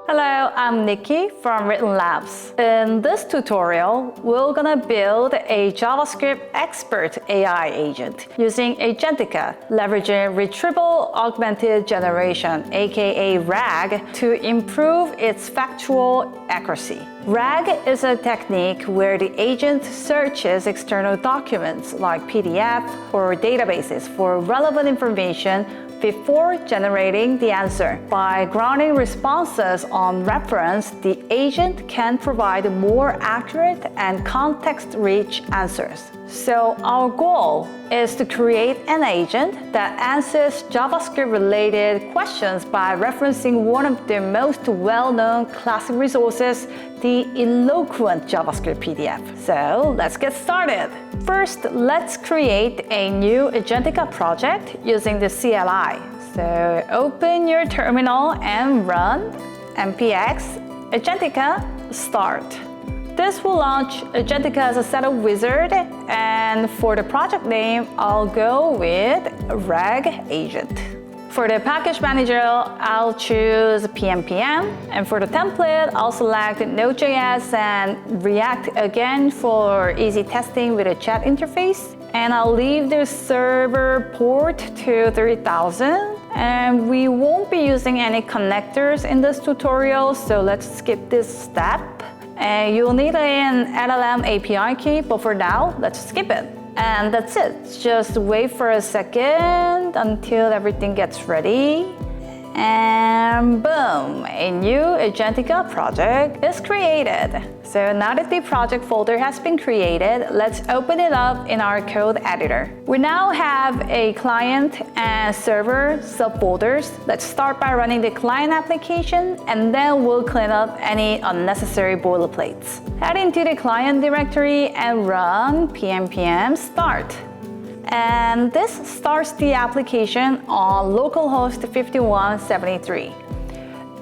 Hello, I'm Nikki from Written Labs. In this tutorial, we're gonna build a JavaScript expert AI agent using Agentica, leveraging Retrieval Augmented Generation, aka RAG, to improve its factual accuracy. RAG is a technique where the agent searches external documents like PDF or databases for relevant information before generating the answer. By grounding responses on reference, the agent can provide more accurate and context-rich answers. So our goal is to create an agent that answers JavaScript-related questions by referencing one of the most well-known classic resources, the Eloquent JavaScript PDF. So let's get started. First, let's create a new Agentica project using the CLI. So open your terminal and run npx Agentica start. This will launch Agentica as a setup wizard, and for the project name, I'll go with RAG agent. For the package manager, I'll choose PNPM, and for the template, I'll select Node.js and React again for easy testing with a chat interface. And I'll leave the server port to 30,000. And we won't be using any connectors in this tutorial, so let's skip this step. And you'll need an LLM API key, but for now, let's skip it. And that's it. Just wait for a second until everything gets ready. And boom, a new Agentica project is created. So now that the project folder has been created, let's open it up in our code editor. We now have a client and server subfolders. Let's start by running the client application, and then we'll clean up any unnecessary boilerplates. Head into the client directory and run pnpm start. And this starts the application on localhost 5173.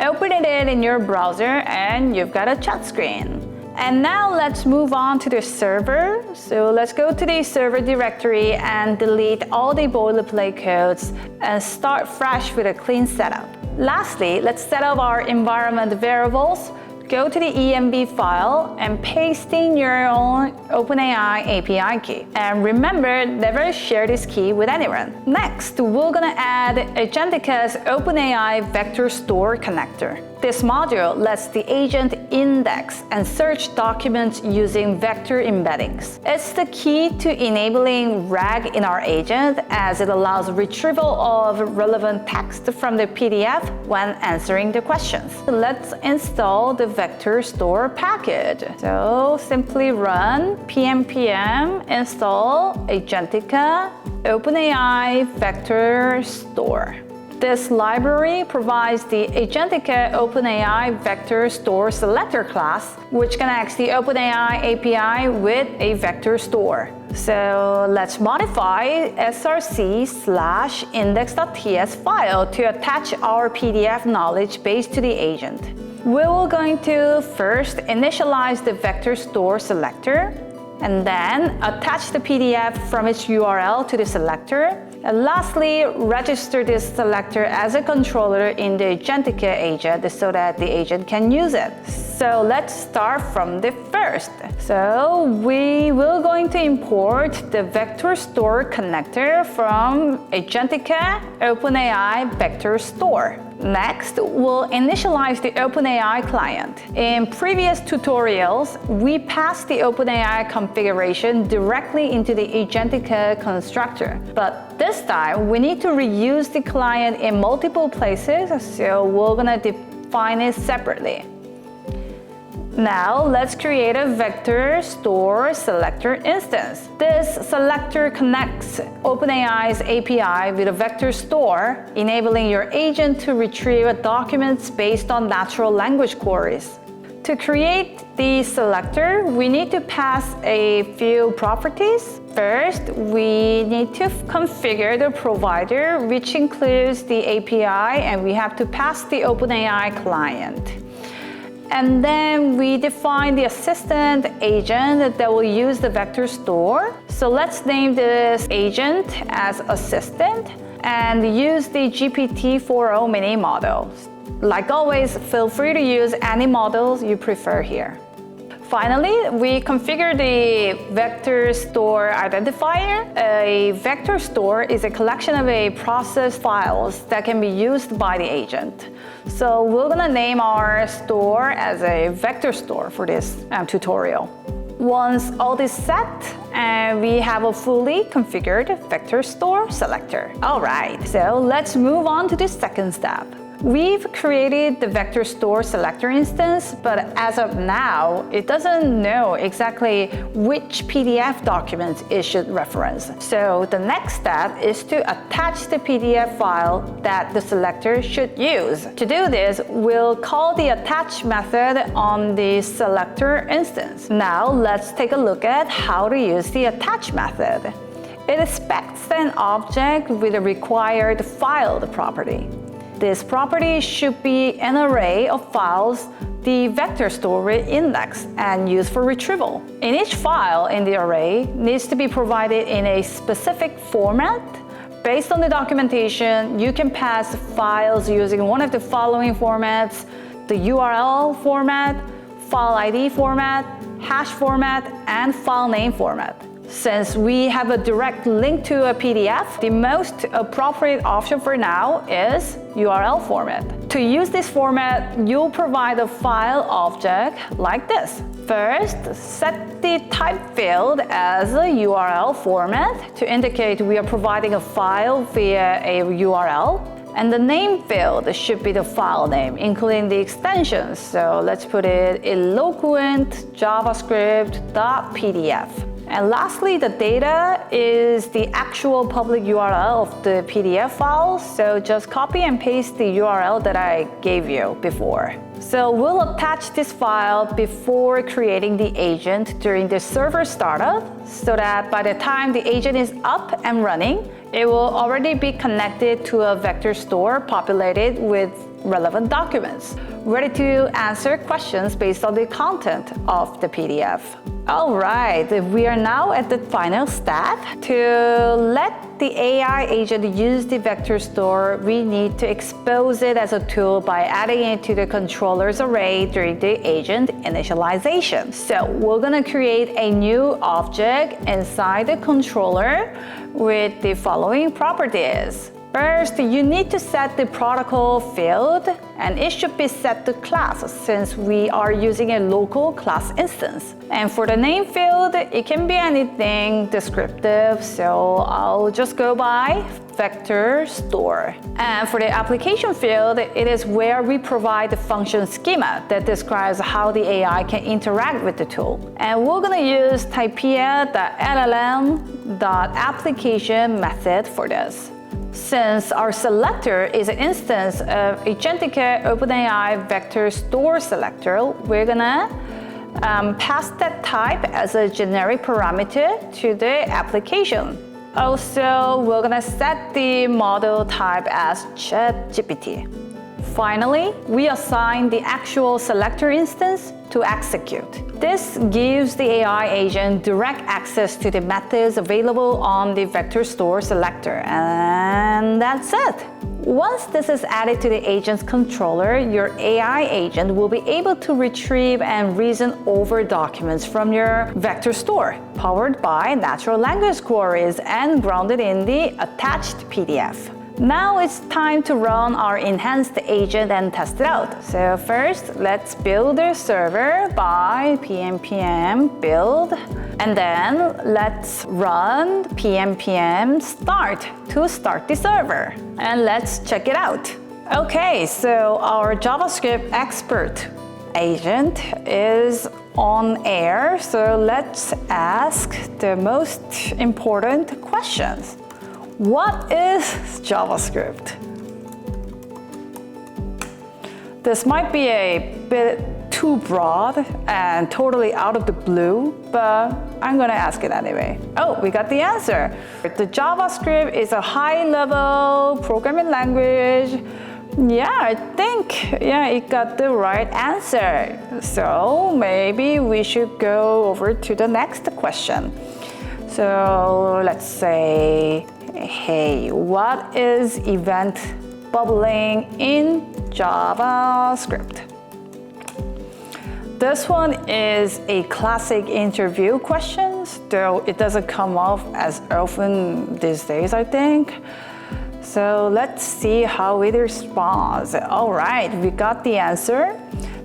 Open it in your browser and you've got a chat screen. And now let's move on to the server. So let's go to the server directory and delete all the boilerplate codes and start fresh with a clean setup. Lastly, let's set up our environment variables. Go to the env file and paste in your own OpenAI API key. And remember, never share this key with anyone. Next, we're gonna add Agentica's OpenAI Vector Store connector. This module lets the agent index and search documents using vector embeddings. It's the key to enabling RAG in our agent, as it allows retrieval of relevant text from the PDF when answering the questions. Let's install the Vector Store package. So simply run pnpm install Agentica OpenAI Vector Store. This library provides the Agentica OpenAI Vector Store Selector class, which connects the OpenAI API with a vector store. So let's modify src/index.ts file to attach our PDF knowledge base to the agent. We're going to first initialize the vector store selector, and then attach the PDF from its URL to the selector. And lastly, register this selector as a controller in the Agentica agent so that the agent can use it. So let's start from the first. So we will going to import the Vector Store connector from Agentica OpenAI Vector Store. Next, we'll initialize the OpenAI client. In previous tutorials, we passed the OpenAI configuration directly into the Agentica constructor. But this time, we need to reuse the client in multiple places, so we're gonna define it separately. Now, let's create a Vector Store Selector instance. This selector connects OpenAI's API with a Vector Store, enabling your agent to retrieve documents based on natural language queries. To create the selector, we need to pass a few properties. First, we need to configure the provider, which includes the API, and we have to pass the OpenAI client. And then we define the assistant agent that will use the vector store. So let's name this agent as assistant and use the GPT-4o mini model. Like always, feel free to use any models you prefer here. Finally, we configure the vector store identifier. A vector store is a collection of process files that can be used by the agent. So we're gonna name our store as a vector store for this tutorial. Once all is set, we have a fully configured vector store selector. All right, so let's move on to the second step. We've created the vector store selector instance, but as of now, it doesn't know exactly which PDF documents it should reference. So the next step is to attach the PDF file that the selector should use. To do this, we'll call the attach method on the selector instance. Now let's take a look at how to use the attach method. It expects an object with a required filed property. This property should be an array of files the vector store will index and use for retrieval. In each file in the array needs to be provided in a specific format. Based on the documentation, you can pass files using one of the following formats: the URL format, file ID format, hash format, and file name format. Since we have a direct link to a PDF, the most appropriate option for now is URL format. To use this format, you'll provide a file object like this. First, set the type field as a URL format to indicate we are providing a file via a URL. And the name field should be the file name, including the extensions. So let's put it eloquent javascript.pdf. And lastly, the data is the actual public URL of the PDF file, so just copy and paste the URL that I gave you before. So we'll attach this file before creating the agent during the server startup, so that by the time the agent is up and running, it will already be connected to a vector store populated with relevant documents, ready to answer questions based on the content of the PDF. All right, we are now at the final step. To let the AI agent use the vector store, we need to expose it as a tool by adding it to the controller's array during the agent initialization. So we're gonna create a new object inside the controller with the following properties. First, you need to set the protocol field, and it should be set to class since we are using a local class instance. And for the name field, it can be anything descriptive, so I'll just go by vector store. And for the application field, it is where we provide the function schema that describes how the AI can interact with the tool. And we're gonna use typea.llm.application method for this. Since our selector is an instance of Agentica OpenAI Vector Store Selector, we're gonna pass that type as a generic parameter to the application. Also, we're gonna set the model type as ChatGPT. Finally, we assign the actual selector instance to execute. This gives the AI agent direct access to the methods available on the vector store selector, and that's it. Once this is added to the agent's controller, your AI agent will be able to retrieve and reason over documents from your vector store, powered by natural language queries and grounded in the attached PDF. Now it's time to run our enhanced agent and test it out. So first, let's build a server by pnpm build, and then let's run pnpm start to start the server. And let's check it out. Okay, so our JavaScript expert agent is on air. So let's ask the most important questions. What is JavaScript? This might be a bit too broad and totally out of the blue, but I'm gonna ask it anyway. Oh, we got the answer. The JavaScript is a high-level programming language. Yeah, I think, it got the right answer. So maybe we should go over to the next question. So let's say, hey, what is event bubbling in JavaScript. This one is a classic interview question, though it doesn't come up as often these days, I think. So let's see how it responds. All right, we got the answer.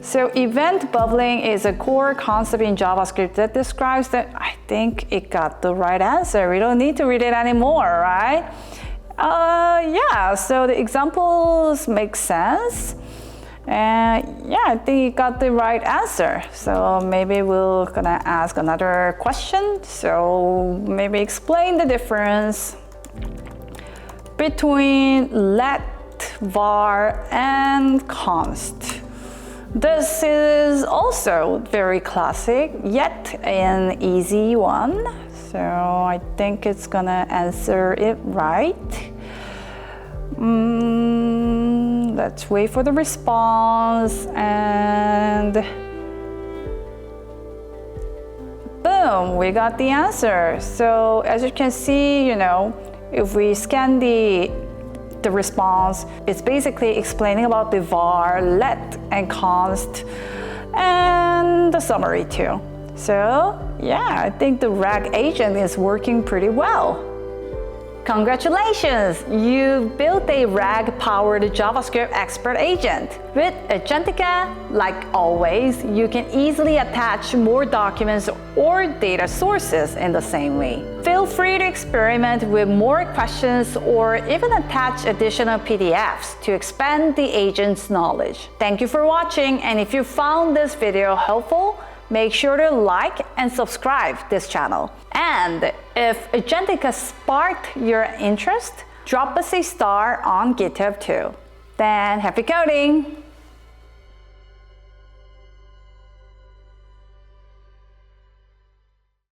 So event bubbling is a core concept in JavaScript that describes that. I think it got the right answer. We don't need to read it anymore, right? Yeah, so the examples make sense. And yeah, I think you got the right answer. So maybe we're gonna ask another question. So maybe explain the difference between let, var, and const. This is also very classic, yet an easy one. So I think it's gonna answer it right. Let's wait for the response, and boom, we got the answer. So as you can see, if we scan the response, it's basically explaining about the var, let, and const, and the summary too. So yeah, I think the RAG agent is working pretty well. Congratulations! You've built a RAG-powered JavaScript expert agent. With Agentica, like always, you can easily attach more documents or data sources in the same way. Feel free to experiment with more questions or even attach additional PDFs to expand the agent's knowledge. Thank you for watching, and if you found this video helpful, make sure to like and subscribe this channel. And if Agentica sparked your interest, drop us a star on GitHub too. Then happy coding!